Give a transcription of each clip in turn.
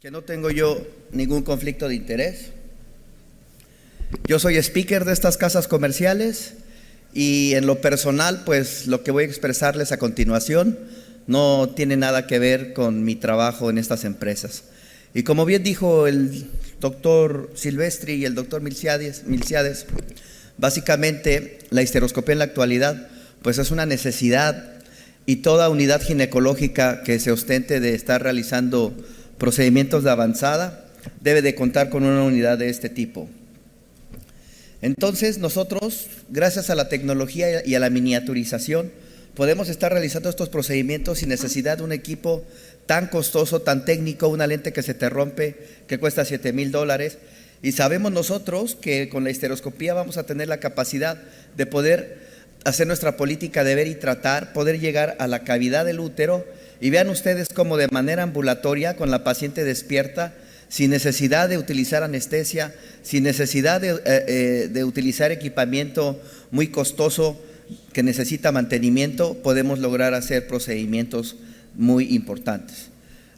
Que no tengo yo ningún conflicto de interés. Yo soy speaker de estas casas comerciales y en lo personal, pues lo que voy a expresarles a continuación no tiene nada que ver con mi trabajo en estas empresas. Y como bien dijo el doctor Silvestri y el doctor Milciades, básicamente la histeroscopía en la actualidad pues es una necesidad, y toda unidad ginecológica que se ostente de estar realizando procedimientos de avanzada debe de contar con una unidad de este tipo. Entonces nosotros, gracias a la tecnología y a la miniaturización, podemos estar realizando estos procedimientos sin necesidad de un equipo tan costoso, tan técnico, una lente que se te rompe, que cuesta $7,000. Y sabemos nosotros que con la histeroscopía vamos a tener la capacidad de poder hacer nuestra política de ver y tratar, poder llegar a la cavidad del útero, y vean ustedes cómo de manera ambulatoria, con la paciente despierta, sin necesidad de utilizar anestesia, sin necesidad de utilizar equipamiento muy costoso que necesita mantenimiento, podemos lograr hacer procedimientos muy importantes.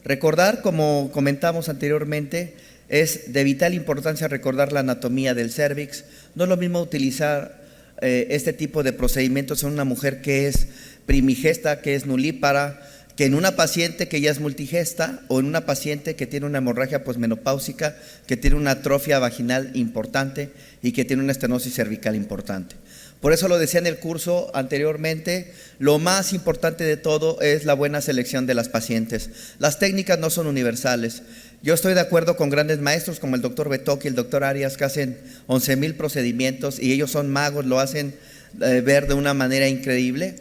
Recordar, como comentamos anteriormente, es de vital importancia recordar la anatomía del cérvix. No es lo mismo utilizar este tipo de procedimientos en una mujer que es primigesta, que es nulípara, que en una paciente que ya es multigesta, o en una paciente que tiene una hemorragia posmenopáusica, que tiene una atrofia vaginal importante y que tiene una estenosis cervical importante. Por eso lo decía en el curso anteriormente, lo más importante de todo es la buena selección de las pacientes. Las técnicas no son universales. Yo estoy de acuerdo con grandes maestros como el doctor Betoki y el doctor Arias, que hacen 11,000 procedimientos y ellos son magos, lo hacen ver de una manera increíble.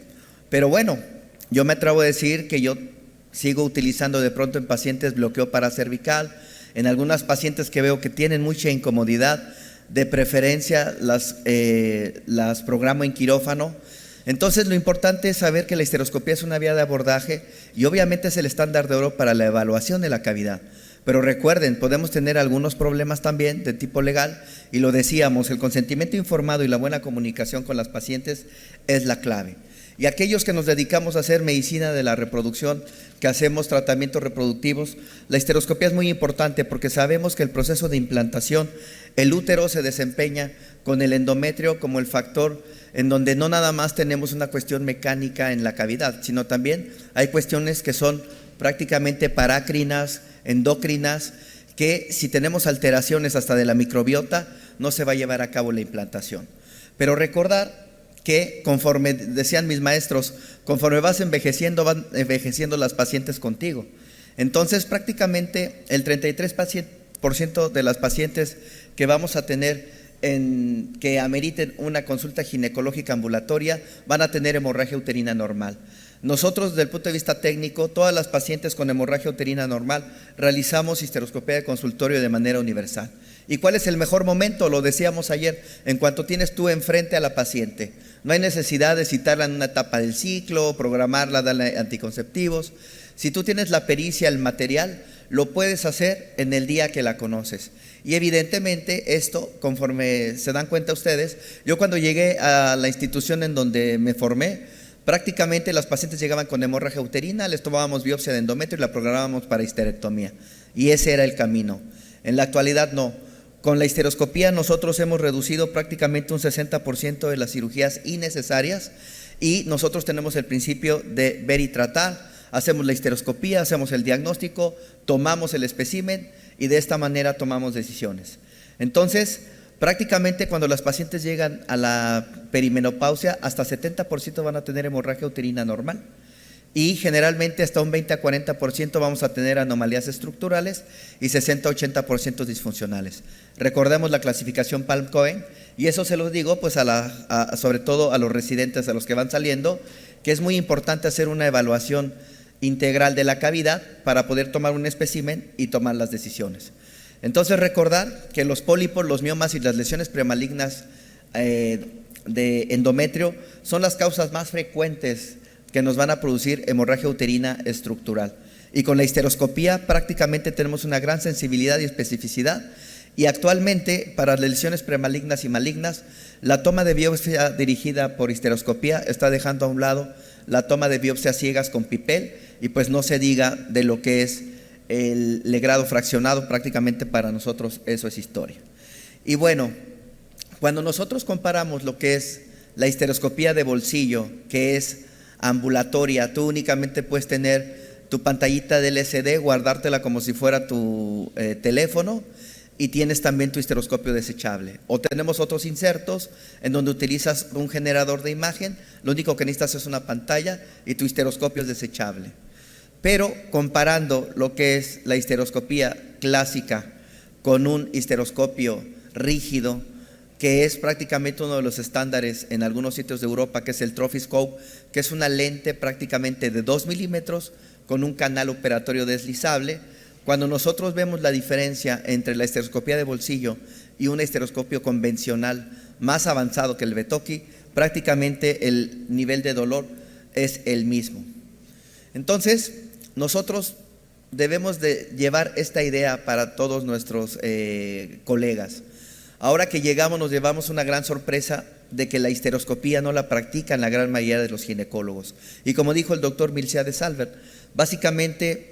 Pero bueno, yo me atrevo a decir que yo sigo utilizando de pronto en pacientes bloqueo paracervical, en algunas pacientes que veo que tienen mucha incomodidad, de preferencia las programo en quirófano. Entonces lo importante es saber que la histeroscopía es una vía de abordaje y obviamente es el estándar de oro para la evaluación de la cavidad. Pero recuerden, podemos tener algunos problemas también de tipo legal, y lo decíamos, el consentimiento informado y la buena comunicación con las pacientes es la clave. Y aquellos que nos dedicamos a hacer medicina de la reproducción, que hacemos tratamientos reproductivos, la histeroscopía es muy importante porque sabemos que el proceso de implantación, el útero se desempeña con el endometrio como el factor en donde no nada más tenemos una cuestión mecánica en la cavidad, sino también hay cuestiones que son prácticamente parácrinas, endocrinas, que si tenemos alteraciones hasta de la microbiota, no se va a llevar a cabo la implantación. Pero recordar que conforme decían mis maestros, conforme vas envejeciendo, van envejeciendo las pacientes contigo. Entonces prácticamente el 33% de las pacientes que vamos a tener que ameriten una consulta ginecológica ambulatoria van a tener hemorragia uterina normal. Nosotros, desde el punto de vista técnico, todas las pacientes con hemorragia uterina normal realizamos histeroscopía de consultorio de manera universal. ¿Y cuál es el mejor momento? Lo decíamos ayer, en cuanto tienes tú enfrente a la paciente. No hay necesidad de citarla en una etapa del ciclo, programarla, darle anticonceptivos. Si tú tienes la pericia, el material, lo puedes hacer en el día que la conoces. Y evidentemente esto, conforme se dan cuenta ustedes, yo cuando llegué a la institución en donde me formé, prácticamente las pacientes llegaban con hemorragia uterina, les tomábamos biopsia de endometrio y la programábamos para histerectomía. Y ese era el camino. En la actualidad no. Con la histeroscopía nosotros hemos reducido prácticamente un 60% de las cirugías innecesarias, y nosotros tenemos el principio de ver y tratar. Hacemos la histeroscopía, hacemos el diagnóstico, tomamos el espécimen y de esta manera tomamos decisiones. Entonces, prácticamente cuando las pacientes llegan a la perimenopausia, hasta 70% van a tener hemorragia uterina normal. Y generalmente hasta un 20 a 40% vamos a tener anomalías estructurales y 60 a 80% disfuncionales. Recordemos la clasificación Palm-Cohen, y eso se los digo pues sobre todo a los residentes, a los que van saliendo, que es muy importante hacer una evaluación integral de la cavidad para poder tomar un espécimen y tomar las decisiones. Entonces recordar que los pólipos, los miomas y las lesiones premalignas de endometrio son las causas más frecuentes que nos van a producir hemorragia uterina estructural. Y con la histeroscopía prácticamente tenemos una gran sensibilidad y especificidad, y actualmente para las lesiones premalignas y malignas, la toma de biopsia dirigida por histeroscopía está dejando a un lado la toma de biopsias ciegas con pipel, y pues no se diga de lo que es el legrado fraccionado, prácticamente para nosotros eso es historia. Y bueno, cuando nosotros comparamos lo que es la histeroscopía de bolsillo, que es ambulatoria, tú únicamente puedes tener tu pantallita del LCD, guardártela como si fuera tu teléfono, y tienes también tu histeroscopio desechable. O tenemos otros insertos en donde utilizas un generador de imagen, lo único que necesitas es una pantalla y tu histeroscopio es desechable. Pero comparando lo que es la histeroscopía clásica con un histeroscopio rígido, que es prácticamente uno de los estándares en algunos sitios de Europa, que es el Trophyscope, que es una lente prácticamente de 2 milímetros con un canal operatorio deslizable. Cuando nosotros vemos la diferencia entre la histeroscopía de bolsillo y un histeroscopio convencional más avanzado que el Betocchi, prácticamente el nivel de dolor es el mismo. Entonces, nosotros debemos de llevar esta idea para todos nuestros colegas. Ahora que llegamos, nos llevamos una gran sorpresa de que la histeroscopía no la practican la gran mayoría de los ginecólogos. Y como dijo el doctor Milciades Albert, básicamente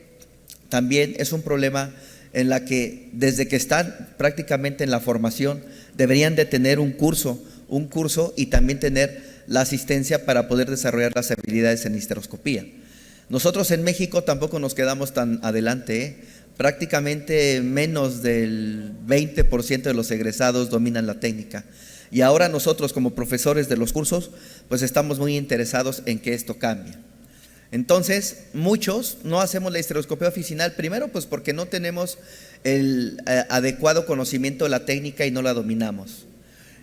también es un problema en la que desde que están prácticamente en la formación deberían de tener un curso y también tener la asistencia para poder desarrollar las habilidades en histeroscopía. Nosotros en México tampoco nos quedamos tan adelante, prácticamente menos del 20% de los egresados dominan la técnica. Y ahora nosotros como profesores de los cursos, pues estamos muy interesados en que esto cambie. Entonces, muchos no hacemos la histeroscopía oficinal, primero pues porque no tenemos el adecuado conocimiento de la técnica y no la dominamos.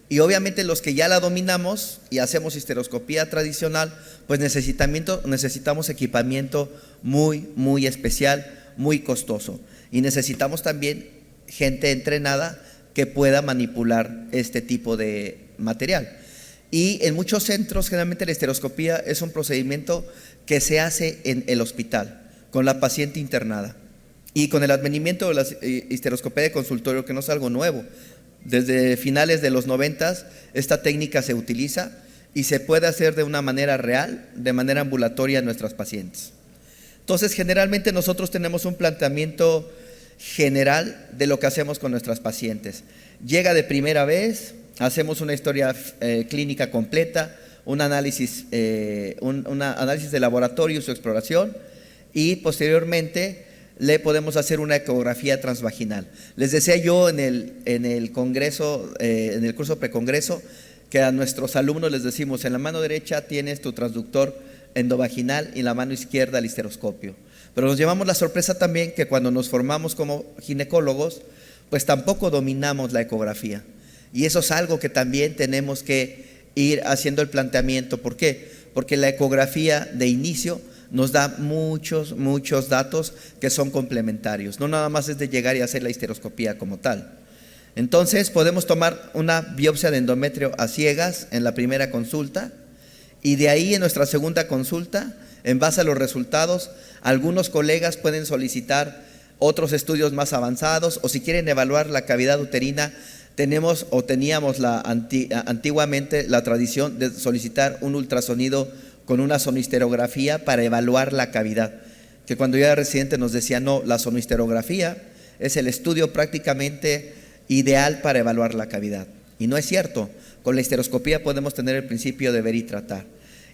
Y obviamente los que ya la dominamos y hacemos histeroscopía tradicional, pues necesitamos equipamiento muy especial, muy costoso. Y necesitamos también gente entrenada que pueda manipular este tipo de material. Y en muchos centros, generalmente la histeroscopía es un procedimiento que se hace en el hospital, con la paciente internada. Y con el advenimiento de la histeroscopía de consultorio, que no es algo nuevo. Desde finales de los 90 esta técnica se utiliza y se puede hacer de una manera real, de manera ambulatoria en nuestras pacientes. Entonces, generalmente nosotros tenemos un planteamiento general de lo que hacemos con nuestras pacientes. Llega de primera vez, hacemos una historia clínica completa, un análisis de laboratorio y su exploración, y posteriormente le podemos hacer una ecografía transvaginal. Les decía yo en el congreso, en el curso precongreso, que a nuestros alumnos les decimos: en la mano derecha tienes tu transductor endovaginal y en la mano izquierda el histeroscopio. Pero nos llevamos la sorpresa también que cuando nos formamos como ginecólogos, pues tampoco dominamos la ecografía. Y eso es algo que también tenemos que ir haciendo el planteamiento. ¿Por qué? Porque la ecografía de inicio nos da muchos datos que son complementarios. No nada más es de llegar y hacer la histeroscopía como tal. Entonces podemos tomar una biopsia de endometrio a ciegas en la primera consulta, y de ahí en nuestra segunda consulta, en base a los resultados, algunos colegas pueden solicitar otros estudios más avanzados, o si quieren evaluar la cavidad uterina, teníamos antiguamente la tradición de solicitar un ultrasonido con una sonohisterografía para evaluar la cavidad, que cuando yo era residente nos decía: no, la sonohisterografía es el estudio prácticamente ideal para evaluar la cavidad. Y no es cierto, con la histeroscopía podemos tener el principio de ver y tratar.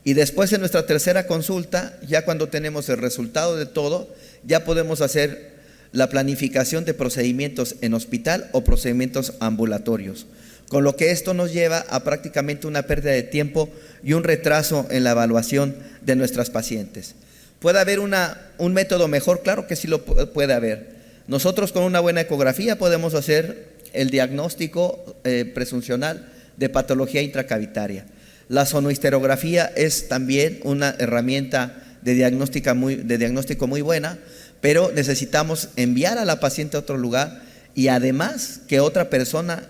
Y después en nuestra tercera consulta, ya cuando tenemos el resultado de todo, ya podemos hacer la planificación de procedimientos en hospital o procedimientos ambulatorios, con lo que esto nos lleva a prácticamente una pérdida de tiempo y un retraso en la evaluación de nuestras pacientes. ¿Puede haber un método mejor? Claro que sí lo puede haber. Nosotros con una buena ecografía podemos hacer el diagnóstico presuncional de patología intracavitaria. La sonohisterografía es también una herramienta de diagnóstico muy buena, pero necesitamos enviar a la paciente a otro lugar y además que otra persona,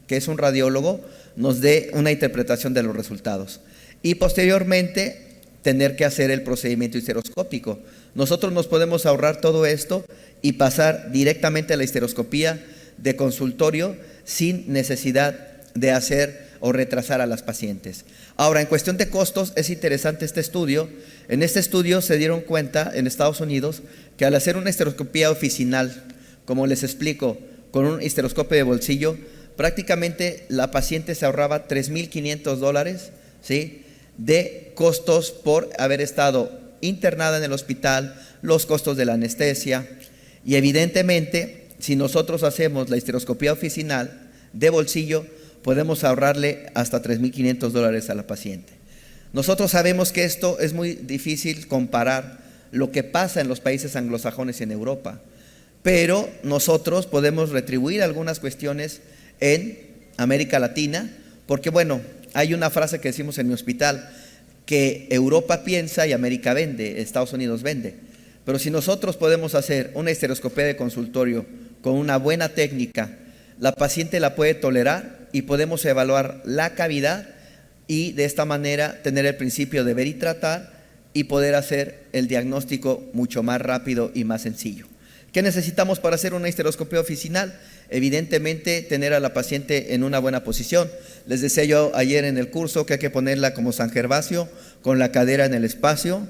que es un radiólogo, nos dé una interpretación de los resultados. Y posteriormente tener que hacer el procedimiento histeroscópico. Nosotros nos podemos ahorrar todo esto y pasar directamente a la histeroscopía de consultorio sin necesidad de hacer o retrasar a las pacientes. Ahora, en cuestión de costos, es interesante este estudio. En este estudio se dieron cuenta en Estados Unidos que al hacer una histeroscopía oficinal, como les explico, con un histeroscopio de bolsillo, prácticamente la paciente se ahorraba $3,500, ¿sí?, de costos por haber estado internada en el hospital, los costos de la anestesia. Y evidentemente, si nosotros hacemos la histeroscopía oficinal de bolsillo, podemos ahorrarle hasta $3,500 a la paciente. Nosotros sabemos que esto es muy difícil comparar lo que pasa en los países anglosajones y en Europa, pero nosotros podemos retribuir algunas cuestiones en América Latina, porque bueno, hay una frase que decimos en mi hospital, que Europa piensa y América vende, Estados Unidos vende. Pero si nosotros podemos hacer una histeroscopía de consultorio con una buena técnica, la paciente la puede tolerar y podemos evaluar la cavidad y de esta manera tener el principio de ver y tratar y poder hacer el diagnóstico mucho más rápido y más sencillo. ¿Qué necesitamos para hacer una histeroscopía oficinal? Evidentemente, tener a la paciente en una buena posición. Les decía yo ayer en el curso que hay que ponerla como San Gervasio, con la cadera en el espacio,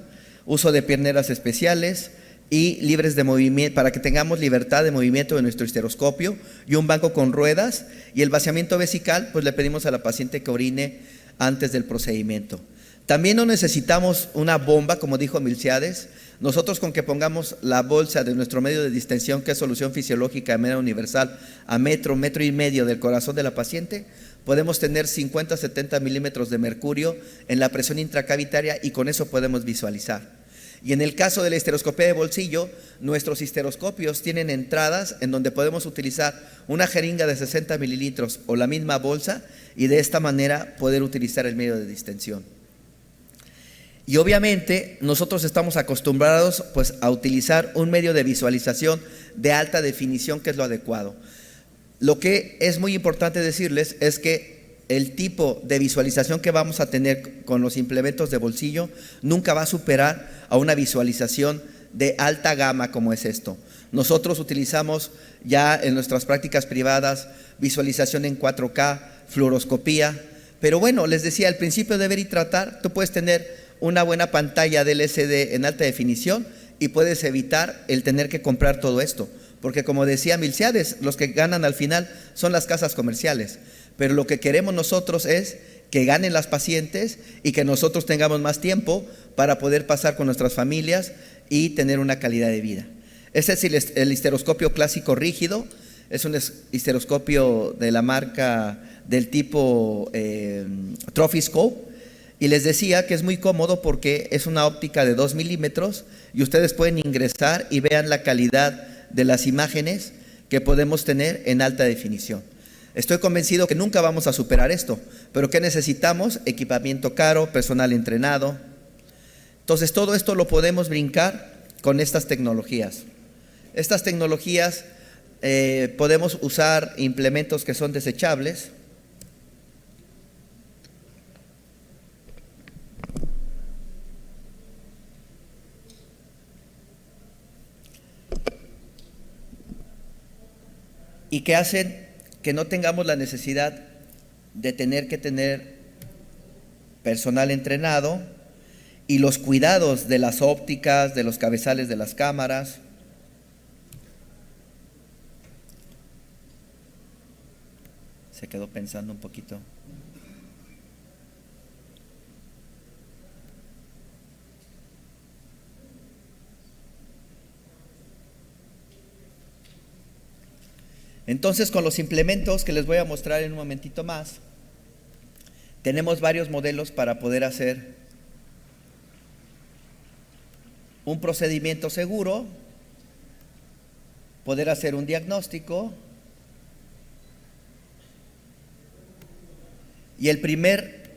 uso de pierneras especiales y libres de movimiento, para que tengamos libertad de movimiento de nuestro histeroscopio, y un banco con ruedas. Y el vaciamiento vesical, pues le pedimos a la paciente que orine antes del procedimiento. También no necesitamos una bomba, como dijo Milciades. Nosotros con que pongamos la bolsa de nuestro medio de distensión, que es solución fisiológica de manera universal, a metro y medio del corazón de la paciente, podemos tener 50-70 milímetros de mercurio en la presión intracavitaria y con eso podemos visualizar. Y en el caso de la histeroscopía de bolsillo, nuestros histeroscopios tienen entradas en donde podemos utilizar una jeringa de 60 mililitros o la misma bolsa y de esta manera poder utilizar el medio de distensión. Y obviamente nosotros estamos acostumbrados pues a utilizar un medio de visualización de alta definición, que es lo adecuado. Lo que es muy importante decirles es que el tipo de visualización que vamos a tener con los implementos de bolsillo nunca va a superar a una visualización de alta gama como es esto. Nosotros utilizamos ya en nuestras prácticas privadas visualización en 4K, fluoroscopía, pero bueno, les decía, el principio de ver y tratar, tú puedes tener una buena pantalla del LCD en alta definición y puedes evitar el tener que comprar todo esto, porque como decía Milciades, los que ganan al final son las casas comerciales, pero lo que queremos nosotros es que ganen las pacientes y que nosotros tengamos más tiempo para poder pasar con nuestras familias y tener una calidad de vida. Este es el histeroscopio clásico rígido, es un histeroscopio de la marca del tipo Trophyscope. Y les decía que es muy cómodo porque es una óptica de 2 milímetros y ustedes pueden ingresar y vean la calidad de las imágenes que podemos tener en alta definición. Estoy convencido que nunca vamos a superar esto, pero ¿qué necesitamos? Equipamiento caro, personal entrenado. Entonces todo esto lo podemos brincar con estas tecnologías. Estas tecnologías podemos usar implementos que son desechables. Y que hacen que no tengamos la necesidad de tener que tener personal entrenado y los cuidados de las ópticas, de los cabezales de las cámaras. Se quedó pensando un poquito. Entonces, con los implementos que les voy a mostrar en un momentito más, tenemos varios modelos para poder hacer un procedimiento seguro, poder hacer un diagnóstico. Y el primer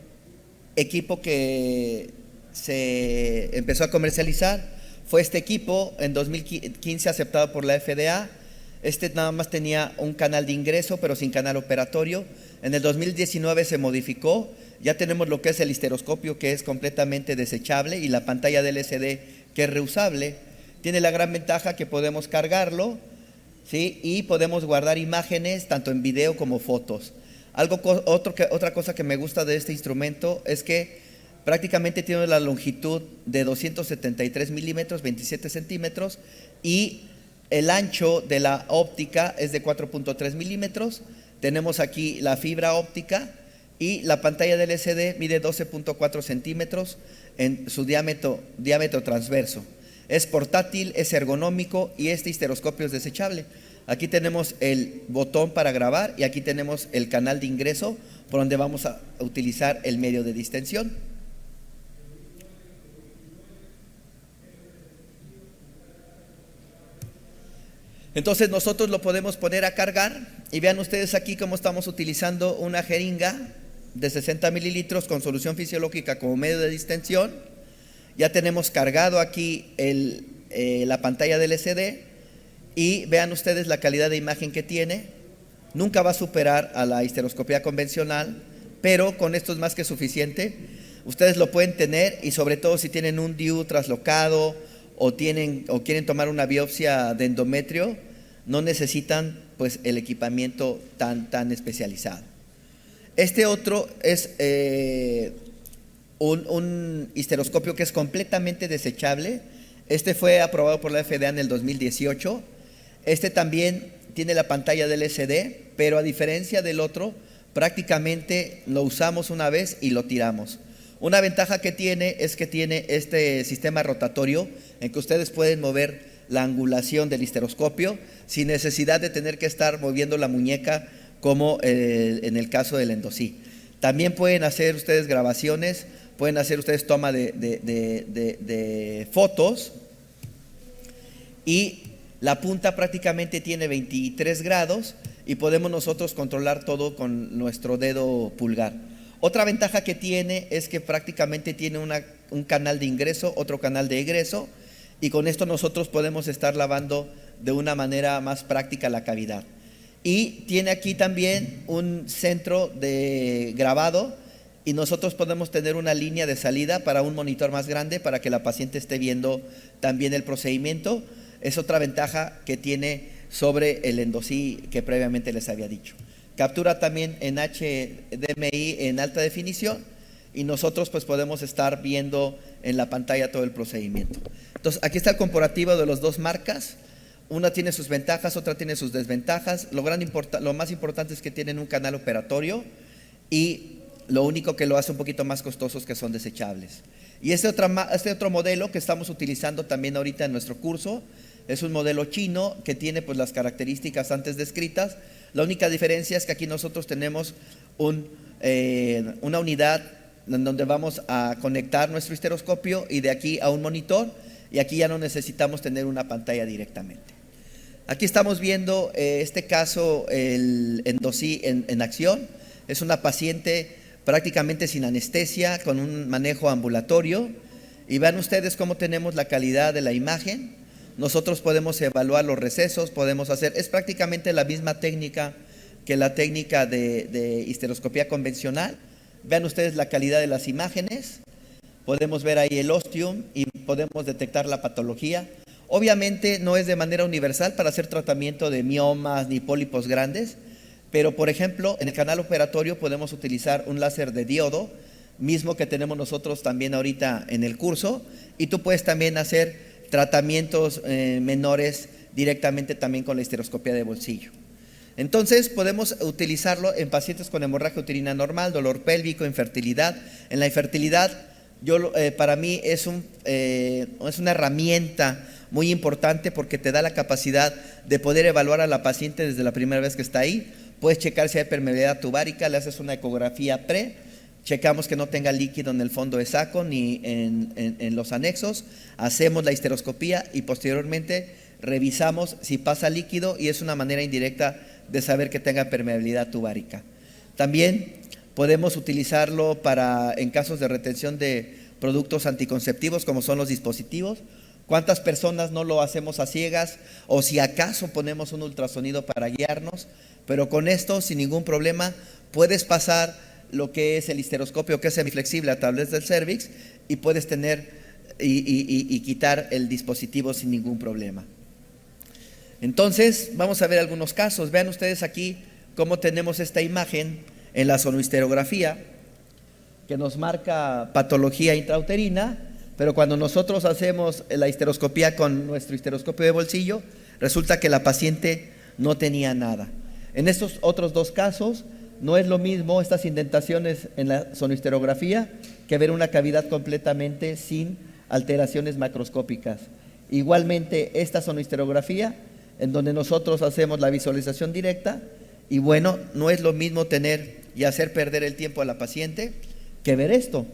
equipo que se empezó a comercializar fue este equipo, en 2015 aceptado por la FDA. Este nada más tenía un canal de ingreso, pero sin canal operatorio. En el 2019 se modificó. Ya tenemos lo que es el histeroscopio, que es completamente desechable, y la pantalla del LCD, que es reusable. Tiene la gran ventaja que podemos cargarlo, ¿sí? Y podemos guardar imágenes tanto en video como fotos. Otra cosa que me gusta de este instrumento es que prácticamente tiene la longitud de 273 milímetros, 27 centímetros, y el ancho de la óptica es de 4.3 milímetros. Tenemos aquí la fibra óptica y la pantalla del LCD mide 12.4 centímetros en su diámetro transverso. Es portátil, es ergonómico y este histeroscopio es desechable. Aquí tenemos el botón para grabar y aquí tenemos el canal de ingreso por donde vamos a utilizar el medio de distensión. Entonces nosotros lo podemos poner a cargar y vean ustedes aquí cómo estamos utilizando una jeringa de 60 mililitros con solución fisiológica como medio de distensión. Ya tenemos cargado aquí la pantalla del LCD y vean ustedes la calidad de imagen que tiene. Nunca va a superar a la histeroscopía convencional, pero con esto es más que suficiente. Ustedes lo pueden tener y sobre todo si tienen un DIU traslocado o quieren tomar una biopsia de endometrio, no necesitan pues el equipamiento tan especializado. Este otro es un histeroscopio que es completamente desechable. Este fue aprobado por la FDA en el 2018. Este también tiene la pantalla del LCD, pero a diferencia del otro, prácticamente lo usamos una vez y lo tiramos. Una ventaja que tiene es que tiene este sistema rotatorio en que ustedes pueden mover la angulación del histeroscopio sin necesidad de tener que estar moviendo la muñeca como en el caso del Endosí. También pueden hacer ustedes grabaciones, pueden hacer ustedes toma de fotos y la punta prácticamente tiene 23 grados y podemos nosotros controlar todo con nuestro dedo pulgar. Otra ventaja que tiene es que prácticamente tiene un canal de ingreso, otro canal de egreso, y con esto nosotros podemos estar lavando de una manera más práctica la cavidad. Y tiene aquí también un centro de grabado y nosotros podemos tener una línea de salida para un monitor más grande para que la paciente esté viendo también el procedimiento. Es otra ventaja que tiene sobre el Endosí que previamente les había dicho. Captura también en HDMI en alta definición y nosotros pues podemos estar viendo en la pantalla todo el procedimiento. Entonces aquí está el comparativo de las dos marcas. Una tiene sus ventajas, otra tiene sus desventajas. Lo más importante es que tienen un canal operatorio y lo único que lo hace un poquito más costoso es que son desechables. Y este otro modelo que estamos utilizando también ahorita en nuestro curso es un modelo chino que tiene pues las características antes descritas. La única diferencia es que aquí nosotros tenemos una unidad en donde vamos a conectar nuestro histeroscopio y de aquí a un monitor, y aquí ya no necesitamos tener una pantalla directamente. Aquí estamos viendo este caso, el Endosí en acción. Es una paciente prácticamente sin anestesia, con un manejo ambulatorio, y vean ustedes cómo tenemos la calidad de la imagen. Nosotros podemos evaluar los recesos, es prácticamente la misma técnica que la técnica de histeroscopía convencional. Vean ustedes la calidad de las imágenes, podemos ver ahí el ostium y podemos detectar la patología. Obviamente no es de manera universal para hacer tratamiento de miomas ni pólipos grandes, pero por ejemplo en el canal operatorio podemos utilizar un láser de diodo, mismo que tenemos nosotros también ahorita en el curso, y tú puedes también hacer tratamientos menores directamente también con la histeroscopía de bolsillo. Entonces podemos utilizarlo en pacientes con hemorragia uterina normal, dolor pélvico, infertilidad. En la infertilidad para mí es una herramienta muy importante porque te da la capacidad de poder evaluar a la paciente desde la primera vez que está ahí. Puedes checar si hay permeabilidad tubárica, le haces una ecografía checamos que no tenga líquido en el fondo de saco ni en los anexos, hacemos la histeroscopía y posteriormente revisamos si pasa líquido y es una manera indirecta de saber que tenga permeabilidad tubárica. También podemos utilizarlo en casos de retención de productos anticonceptivos como son los dispositivos. ¿Cuántas personas no lo hacemos a ciegas o si acaso ponemos un ultrasonido para guiarnos? Pero con esto sin ningún problema puedes pasar lo que es el histeroscopio, que es semiflexible a través del cervix, y puedes tener y quitar el dispositivo sin ningún problema. Entonces vamos a ver algunos casos. Vean ustedes aquí cómo tenemos esta imagen en la sonohisterografía que nos marca patología intrauterina. pero cuando nosotros hacemos la histeroscopía con nuestro histeroscopio de bolsillo, resulta que la paciente no tenía nada. En estos otros dos casos, no es lo mismo estas indentaciones en la sonohisterografía que ver una cavidad completamente sin alteraciones macroscópicas. Igualmente, esta sonohisterografía, en donde nosotros hacemos la visualización directa, y bueno, no es lo mismo tener y hacer perder el tiempo a la paciente que ver esto,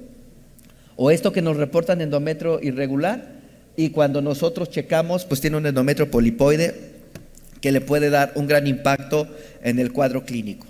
o esto que nos reportan endometrio irregular, y cuando nosotros checamos, pues tiene un endometrio polipoide que le puede dar un gran impacto en el cuadro clínico.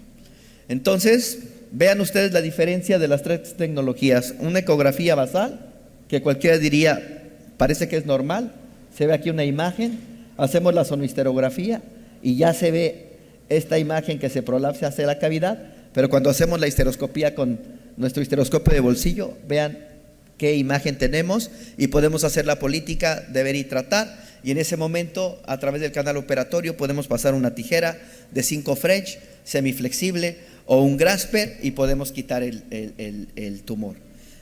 Entonces, vean ustedes la diferencia de las tres tecnologías. Una ecografía basal, que cualquiera diría, parece que es normal, se ve aquí una imagen, hacemos la sonohisterografía y ya se ve esta imagen que se prolapsa hacia la cavidad, pero cuando hacemos la histeroscopía con nuestro histeroscopio de bolsillo, vean qué imagen tenemos y podemos hacer la política de ver y tratar, y en ese momento a través del canal operatorio podemos pasar una tijera de 5 French semiflexible o un Grasper y podemos quitar el tumor.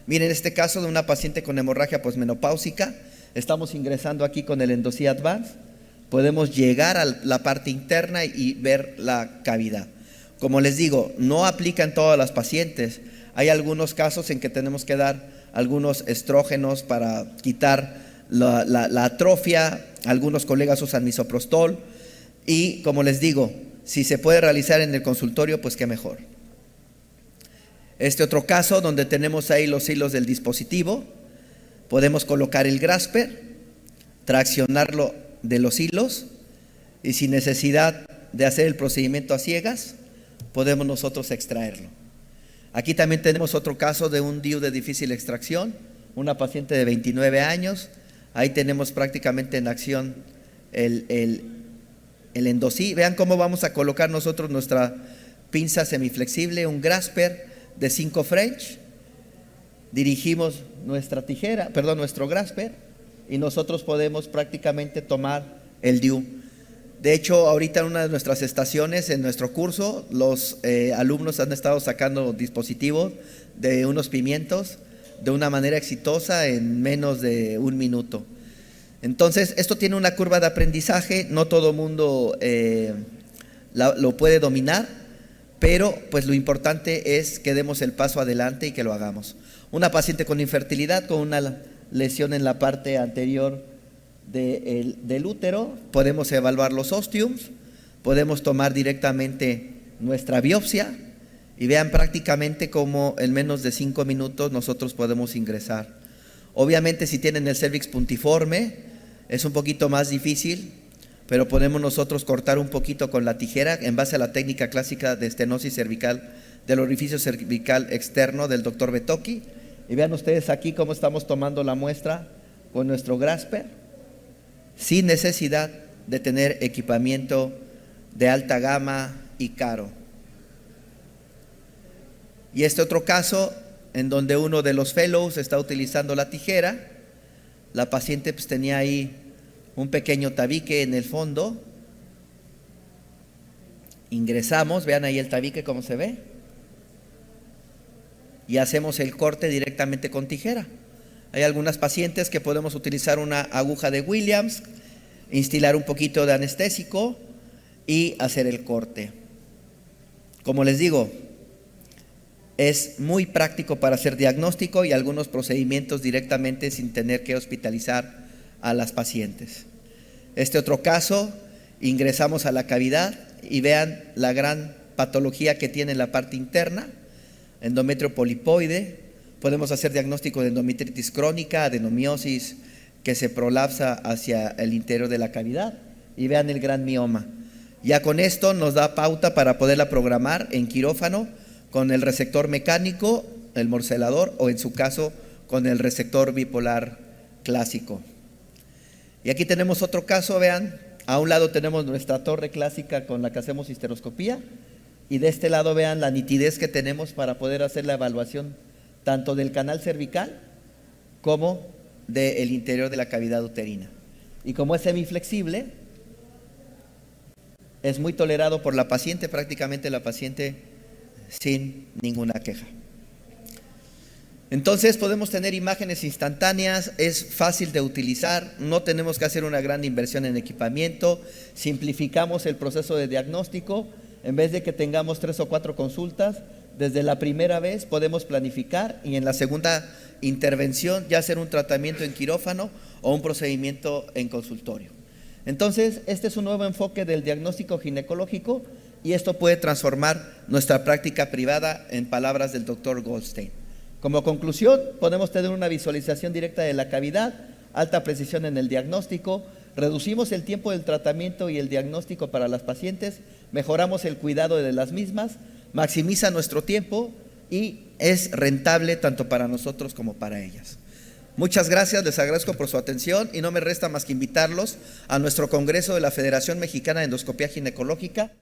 Miren este caso de una paciente con hemorragia posmenopáusica, estamos ingresando aquí con el Endosee Advance, podemos llegar a la parte interna y ver la cavidad. Como les digo, no aplica en todas las pacientes, hay algunos casos en que tenemos que dar algunos estrógenos para quitar la atrofia, algunos colegas usan misoprostol y como les digo, si se puede realizar en el consultorio, pues qué mejor. Este otro caso donde tenemos ahí los hilos del dispositivo, podemos colocar el Grasper, traccionarlo de los hilos y sin necesidad de hacer el procedimiento a ciegas, podemos nosotros extraerlo. Aquí también tenemos otro caso de un DIU de difícil extracción, una paciente de 29 años, ahí tenemos prácticamente en acción el Endosee. Vean cómo vamos a colocar nosotros nuestra pinza semiflexible, un Grasper de 5 French, dirigimos nuestra tijera, perdón, nuestro Grasper y nosotros podemos prácticamente tomar el DIU. De hecho, ahorita en una de nuestras estaciones, en nuestro curso, los alumnos han estado sacando dispositivos de unos pimientos de una manera exitosa en menos de 1 minuto. Entonces, esto tiene una curva de aprendizaje, no todo mundo lo puede dominar, pero pues lo importante es que demos el paso adelante y que lo hagamos. Una paciente con infertilidad, con una lesión en la parte anterior del útero, podemos evaluar los ostiums, podemos tomar directamente nuestra biopsia y vean prácticamente cómo en menos de 5 minutos nosotros podemos ingresar. Obviamente si tienen el cervix puntiforme es un poquito más difícil, pero podemos nosotros cortar un poquito con la tijera en base a la técnica clásica de estenosis cervical del orificio cervical externo del doctor Betocchi. Y vean ustedes aquí cómo estamos tomando la muestra con nuestro Grasper sin necesidad de tener equipamiento de alta gama y caro. Y este otro caso en donde uno de los fellows está utilizando la tijera, la paciente pues tenía ahí un pequeño tabique en el fondo, ingresamos, vean ahí el tabique cómo se ve, y hacemos el corte directamente con tijera. Hay algunas pacientes que podemos utilizar una aguja de Williams, instilar un poquito de anestésico y hacer el corte. Como les digo, es muy práctico para hacer diagnóstico y algunos procedimientos directamente sin tener que hospitalizar a las pacientes. Este otro caso, ingresamos a la cavidad y vean la gran patología que tiene en la parte interna, endometrio polipoide. Podemos hacer diagnóstico de endometritis crónica, adenomiosis que se prolapsa hacia el interior de la cavidad y vean el gran mioma. Ya con esto nos da pauta para poderla programar en quirófano con el resector mecánico, el morcelador o en su caso con el resector bipolar clásico. Y aquí tenemos otro caso, vean, a un lado tenemos nuestra torre clásica con la que hacemos histeroscopía y de este lado vean la nitidez que tenemos para poder hacer la evaluación tanto del canal cervical como del interior de la cavidad uterina. Y como es semiflexible, es muy tolerado por la paciente, prácticamente la paciente sin ninguna queja. Entonces podemos tener imágenes instantáneas, es fácil de utilizar, no tenemos que hacer una gran inversión en equipamiento, simplificamos el proceso de diagnóstico, en vez de que tengamos 3 o 4 consultas, desde la primera vez podemos planificar y en la segunda intervención ya hacer un tratamiento en quirófano o un procedimiento en consultorio. Entonces, este es un nuevo enfoque del diagnóstico ginecológico y esto puede transformar nuestra práctica privada, en palabras del doctor Goldstein. Como conclusión, podemos tener una visualización directa de la cavidad, alta precisión en el diagnóstico, reducimos el tiempo del tratamiento y el diagnóstico para las pacientes, mejoramos el cuidado de las mismas, maximiza nuestro tiempo y es rentable tanto para nosotros como para ellas. Muchas gracias, les agradezco por su atención y no me resta más que invitarlos a nuestro Congreso de la Federación Mexicana de Endoscopía Ginecológica.